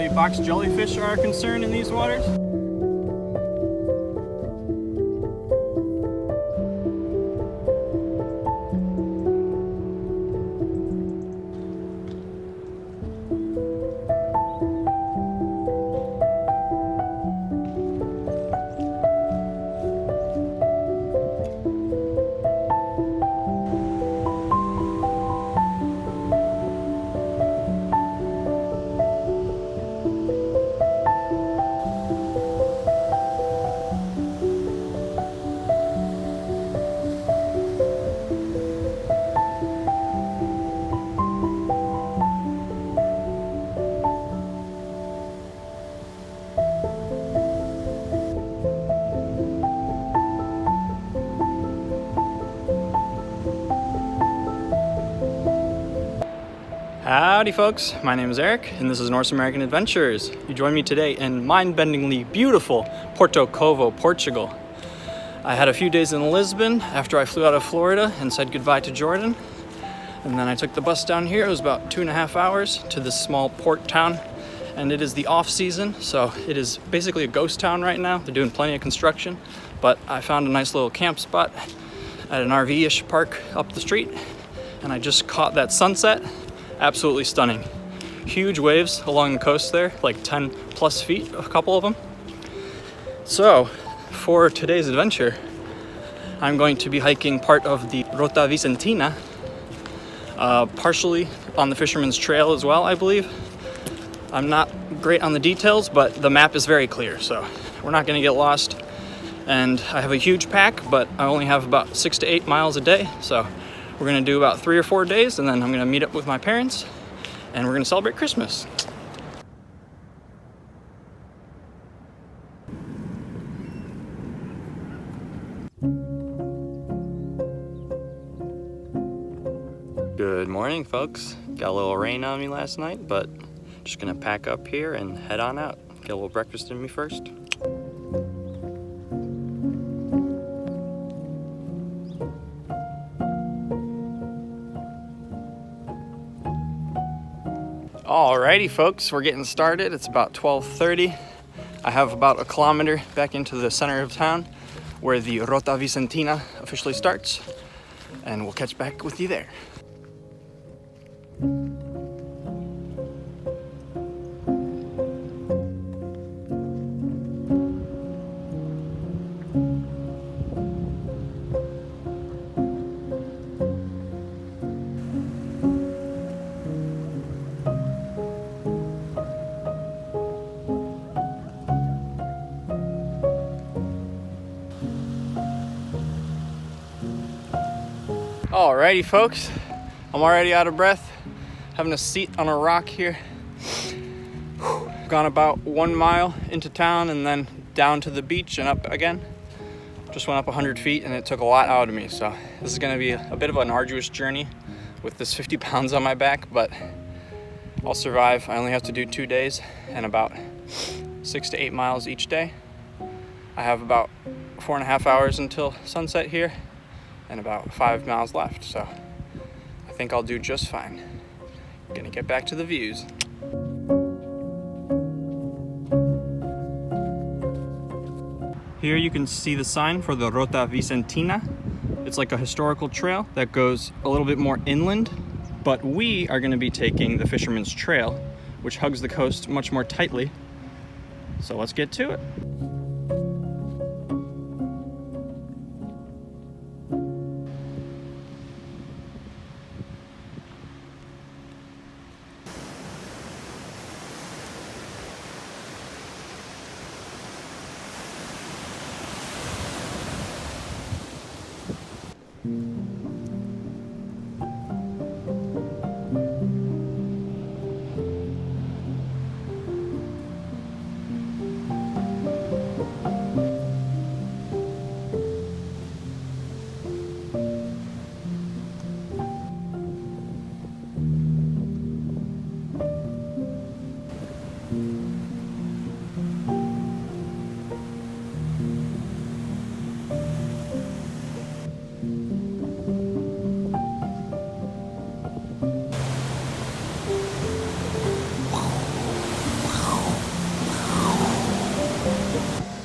any box jellyfish are a concern in these waters. Howdy folks, my name is Eric and this is North American Adventures. You join me today in mind-bendingly beautiful Porto Covo, Portugal. I had a few days in Lisbon after I flew out of Florida and said goodbye to Jordan. And then I took the bus down here. It was about 2.5 hours to this small port town. And it is the off season, so it is basically a ghost town right now. They're doing plenty of construction, but I found a nice little camp spot at an RV-ish park up the street. And I just caught that sunset. Absolutely stunning. Huge waves along the coast there, like 10 plus feet, a couple of them. So for today's adventure, I'm going to be hiking part of the Rota Vicentina, partially on the Fisherman's Trail as well, I believe. I'm not great on the details, but the map is very clear, so we're not gonna get lost. And I have a huge pack, but I only have about 6 to 8 miles a day, so we're gonna do about 3 or 4 days, and then I'm gonna meet up with my parents, and we're gonna celebrate Christmas. Good morning, folks. Got a little rain on me last night, but just gonna pack up here and head on out. Get a little breakfast in me first. Alrighty folks, we're getting started. It's about 12:30. I have about a kilometer back into the center of town where the Rota Vicentina officially starts, and we'll catch back with you there. Alrighty folks, I'm already out of breath, having a seat on a rock here. Gone about 1 mile into town and then down to the beach and up again. Just went up 100 feet and it took a lot out of me, so this is gonna be a bit of an arduous journey with this 50 pounds on my back, but I'll survive. I only have to do 2 days and about 6 to 8 miles each day. I have about 4.5 hours until sunset here and about 5 miles left, so I think I'll do just fine. Gonna get back to the views. Here you can see the sign for the Rota Vicentina. It's like a historical trail that goes a little bit more inland, but we are gonna be taking the Fisherman's Trail, which hugs the coast much more tightly. So let's get to it.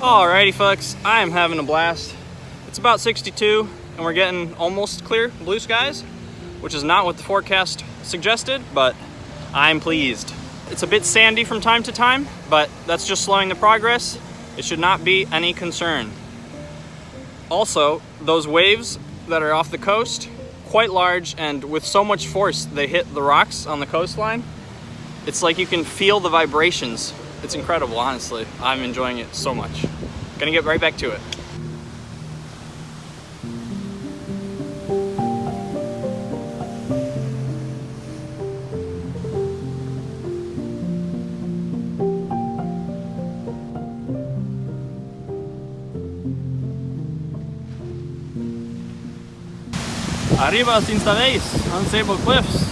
Alrighty folks, I am having a blast. It's about 62 and we're getting almost clear blue skies, which is not what the forecast suggested, but I'm pleased. It's a bit sandy from time to time, but that's just slowing the progress. It should not be any concern. Also, those waves that are off the coast, quite large, and with so much force they hit the rocks on the coastline, it's like you can feel the vibrations. It's incredible, honestly. I'm enjoying it so much. Gonna get right back to it. Arriba sin vez, unstable cliffs.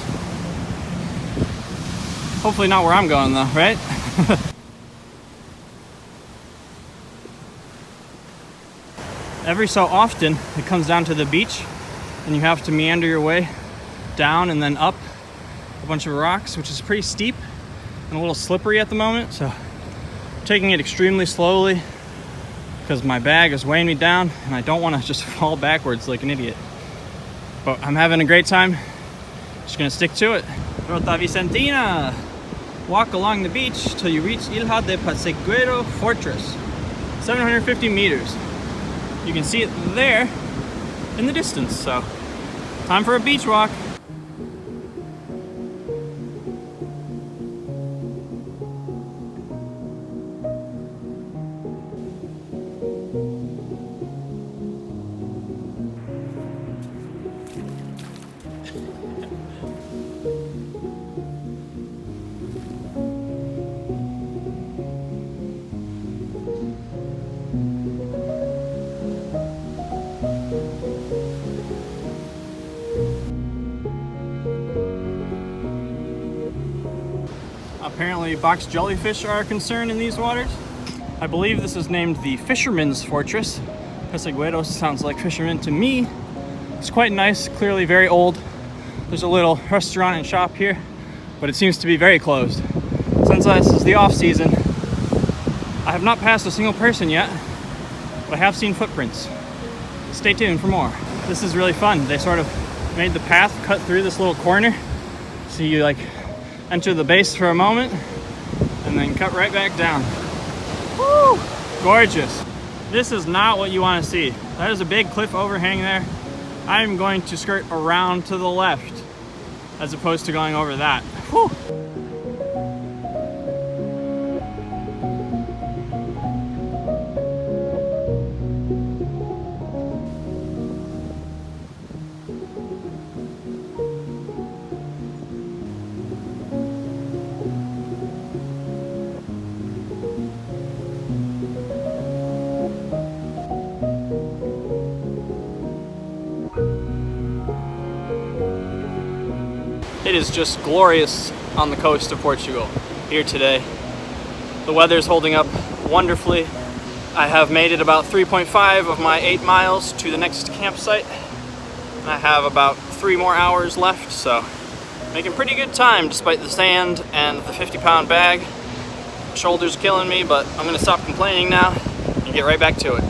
Hopefully not where I'm going though, right? Every so often it comes down to the beach and you have to meander your way down and then up a bunch of rocks, which is pretty steep and a little slippery at the moment. So I'm taking it extremely slowly because my bag is weighing me down and I don't want to just fall backwards like an idiot. But I'm having a great time. Just gonna stick to it. Rota Vicentina. Walk along the beach till you reach Ilha de Pasiguero Fortress. 750 meters. You can see it there in the distance, so time for a beach walk. Apparently box jellyfish are a concern in these waters. I believe this is named the Fisherman's Fortress. Pasigueros sounds like fisherman to me. It's quite nice, clearly very old. There's a little restaurant and shop here, but it seems to be very closed. Since this is the off season, I have not passed a single person yet, but I have seen footprints. Stay tuned for more. This is really fun. They sort of made the path cut through this little corner. So you like enter the base for a moment and then cut right back down. Woo! Gorgeous. This is not what you want to see. That is a big cliff overhang there. I'm going to skirt around to the left as opposed to going over that. Whew. It is just glorious on the coast of Portugal here today. The weather's holding up wonderfully. I have made it about 3.5 of my 8 miles to the next campsite. And I have about 3 more hours left, so making pretty good time despite the sand and the 50-pound bag. Shoulders killing me, but I'm gonna stop complaining now and get right back to it.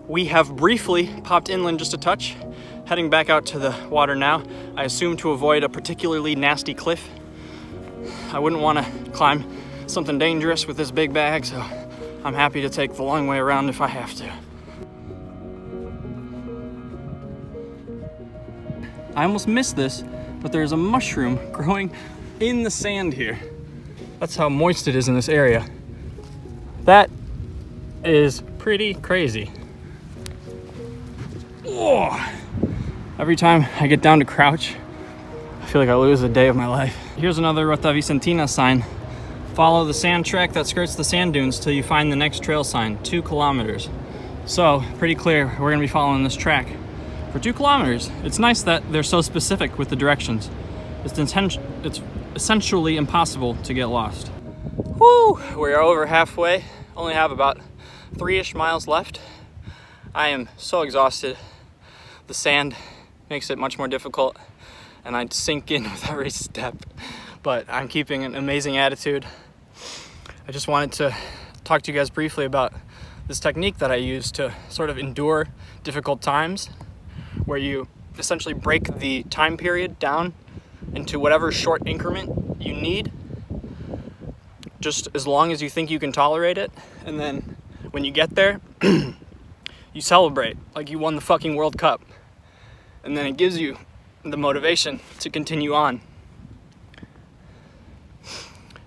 We have briefly popped inland just a touch, heading back out to the water now. I assume to avoid a particularly nasty cliff. I wouldn't want to climb something dangerous with this big bag, so I'm happy to take the long way around if I have to. I almost missed this, but there's a mushroom growing in the sand here. That's how moist it is in this area. That is pretty crazy. Oh, every time I get down to crouch, I feel like I lose a day of my life. Here's another Rota Vicentina sign. Follow the sand track that skirts the sand dunes till you find the next trail sign, 2 kilometers. So, pretty clear, we're gonna be following this track for 2 kilometers. It's nice that they're so specific with the directions. It's essentially impossible to get lost. Woo! We are over halfway. Only have about 3-ish miles left. I am so exhausted. The sand makes it much more difficult, and I'd sink in with every step, but I'm keeping an amazing attitude. I just wanted to talk to you guys briefly about this technique that I use to sort of endure difficult times, where you essentially break the time period down into whatever short increment you need, just as long as you think you can tolerate it. And then when you get there, you celebrate like you won the fucking World Cup. And then it gives you the motivation to continue on.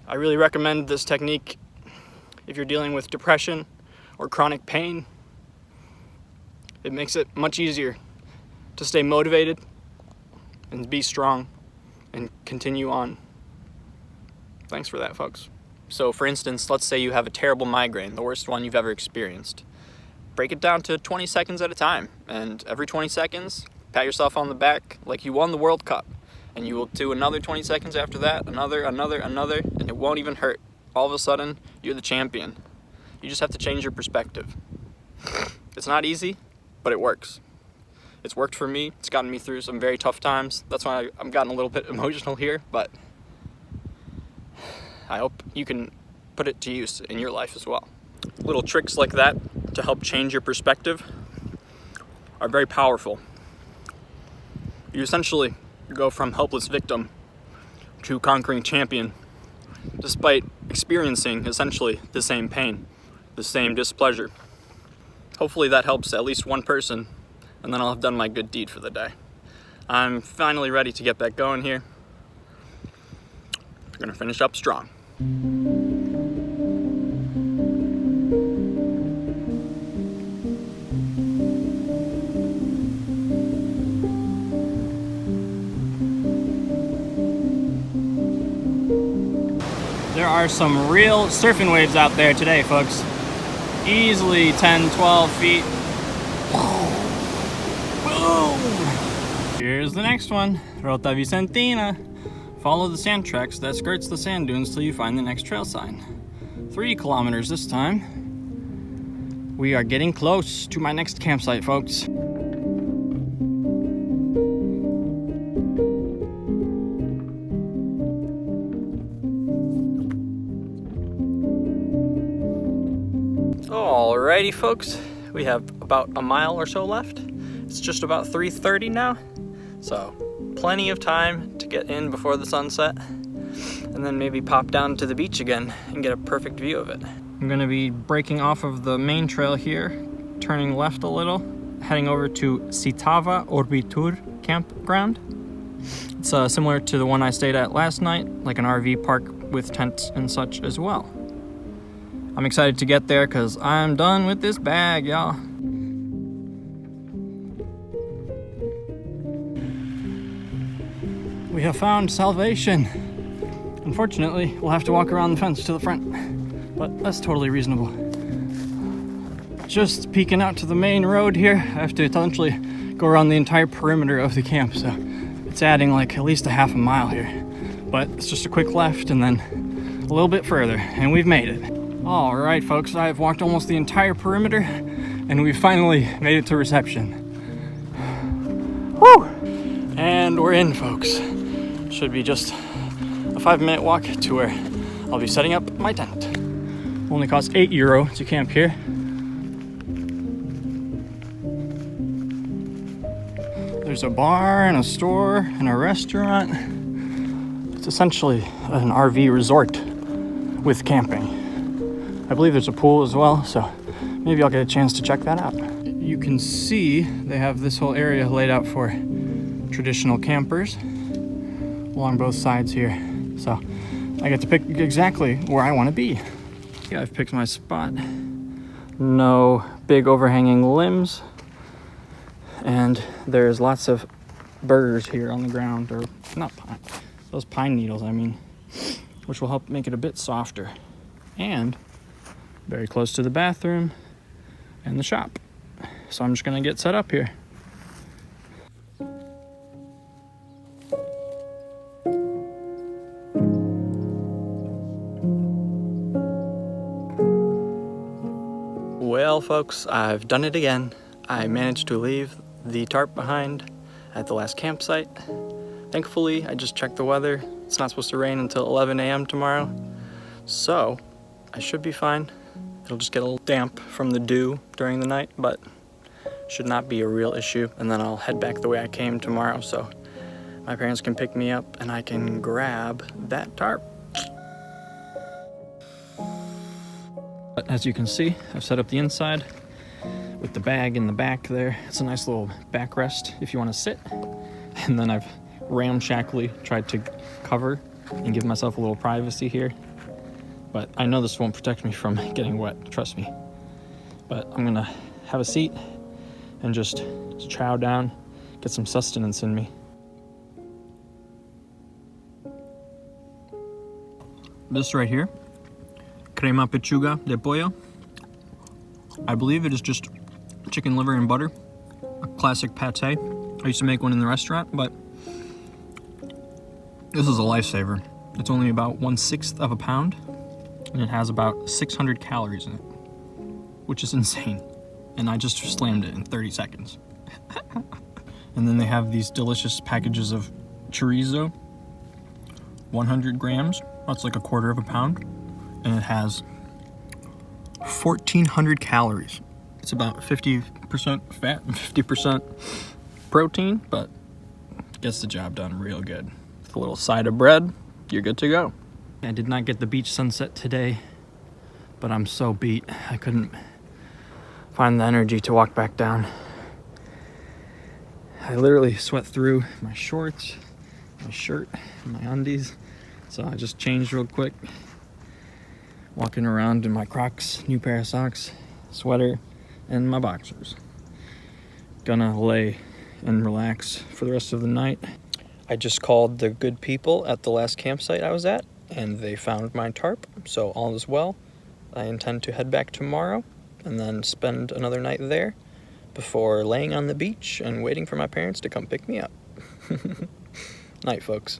I really recommend this technique if you're dealing with depression or chronic pain. It makes it much easier to stay motivated and be strong and continue on. Thanks for that, folks. So for instance, let's say you have a terrible migraine, the worst one you've ever experienced. Break it down to 20 seconds at a time, and every 20 seconds, pat yourself on the back like you won the World Cup. And you will do another 20 seconds after that, another, and it won't even hurt. All of a sudden, you're the champion. You just have to change your perspective. It's not easy, but it works. It's worked for me. It's gotten me through some very tough times. That's why I'm gotten a little bit emotional here, but I hope you can put it to use in your life as well. Little tricks like that to help change your perspective are very powerful. You essentially go from helpless victim to conquering champion, despite experiencing essentially the same pain, the same displeasure. Hopefully that helps at least one person, and then I'll have done my good deed for the day. I'm finally ready to get back going here. We're gonna finish up strong. There are some real surfing waves out there today, folks. Easily 10, 12 feet. Boom! Here's the next one, Rota Vicentina. Follow the sand tracks that skirts the sand dunes till you find the next trail sign. 3 kilometers this time. We are getting close to my next campsite, folks. Alrighty, folks, we have about a mile or so left. It's just about 3:30 now, so plenty of time to get in before the sunset, and then maybe pop down to the beach again and get a perfect view of it. I'm gonna be breaking off of the main trail here, turning left a little, heading over to Citava Orbitur campground. It's similar to the one I stayed at last night, like an RV park with tents and such as well. I'm excited to get there because I'm done with this bag, y'all. We have found salvation. Unfortunately, we'll have to walk around the fence to the front, but that's totally reasonable. Just peeking out to the main road here. I have to essentially go around the entire perimeter of the camp, so it's adding like at least a half a mile here. But it's just a quick left and then a little bit further, and we've made it. All right, folks, I've walked almost the entire perimeter, and we finally made it to reception. Woo! And we're in, folks. Should be just a 5-minute walk to where I'll be setting up my tent. Only costs €8 to camp here. There's a bar and a store and a restaurant. It's essentially an RV resort with camping. I believe there's a pool as well, so maybe I'll get a chance to check that out. You can see they have this whole area laid out for traditional campers along both sides here. So I get to pick exactly where I want to be. Yeah, I've picked my spot. No big overhanging limbs. And there's lots of burrs here on the ground, or not pine, those pine needles, I mean, which will help make it a bit softer. And very close to the bathroom and the shop. So I'm just gonna get set up here. Well, folks, I've done it again. I managed to leave the tarp behind at the last campsite. Thankfully, I just checked the weather. It's not supposed to rain until 11 a.m. tomorrow, so I should be fine. It'll just get a little damp from the dew during the night, but should not be a real issue. And then I'll head back the way I came tomorrow, so my parents can pick me up and I can grab that tarp. But as you can see, I've set up the inside with the bag in the back there. It's a nice little backrest if you want to sit. And then I've ramshackly tried to cover and give myself a little privacy here. But I know this won't protect me from getting wet, trust me. But I'm gonna have a seat and just chow down, get some sustenance in me. This right here, crema pechuga de pollo. I believe it is just chicken liver and butter, a classic pate. I used to make one in the restaurant, but this is a lifesaver. It's only about 1/6 of a pound, and it has about 600 calories in it, which is insane. And I just slammed it in 30 seconds. And then they have these delicious packages of chorizo, 100 grams. That's like 1/4 of a pound, and it has 1,400 calories. It's about 50% fat and 50% protein, but gets the job done real good. With a little side of bread, you're good to go. I did not get the beach sunset today, but I'm so beat. I couldn't find the energy to walk back down. I literally sweat through my shorts, my shirt, and my undies. So I just changed real quick. Walking around in my Crocs, new pair of socks, sweater, and my boxers. Gonna lay and relax for the rest of the night. I just called the good people at the last campsite I was at, and they found my tarp, so all is well. I intend to head back tomorrow and then spend another night there before laying on the beach and waiting for my parents to come pick me up. Night, folks.